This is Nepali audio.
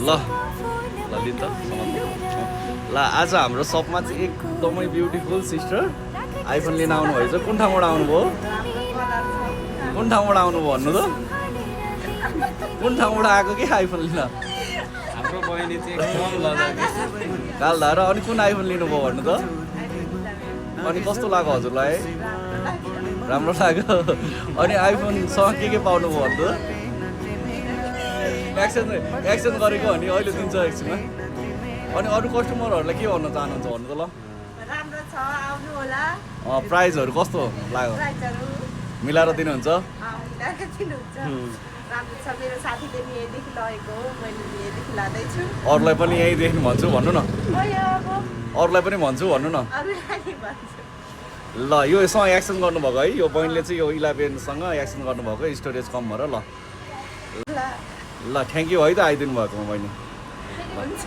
ल ल लिन त ल आज हाम्रो सपमा चाहिँ एकदमै ब्युटिफुल सिस्टर आइफोन लिन आउनु भएछ कुन ठाउँबाट आउनुभयो कुन ठाउँबाट आउनुभयो भन्नु त कुन ठाउँबाट आएको के आइफोन लिन हाम्रो बहिनी चाहिँ एकदम लजाको कालधार अनि कुन आइफोन लिनुभयो भन्नु त अनि कस्तो लाग्यो हजुरलाई राम्रो लाग्यो अनि आइफोनसँग के पाउनुभयो भन्नु त एक्सचेन्ज गरेको अनि अहिले दिन्छ एकछिनमा अनि अरू कस्टमरहरूलाई के भन्न चाहनुहुन्छ भन्नु त ल राम्रो छ आउनु होला प्राइजहरू कस्तो लाग्यो प्राइजहरू मिलाएर दिनुहुन्छ दिनुहुन्छ राम्रो छ मेरो साथीले नि यहीँदेखि लगेको हो मैले यहीँदेखि लाँदैछु अरूलाई पनि यहीँ देख्नु भन्छु भन्नु न यो अब अरूलाई पनि भन्छु भन्नु न अरूलाई नि भन्छु ल योसँग एक्सचेन्ज गर्नुभएको है यो बहिनीले चाहिँ यो 11सँग एक्सचेन्ज गर्नुभएको स्टोरेज कम भएर ल ल ल थ्याङ्क यू है त आइदिनु भएको बहिनी हुन्छ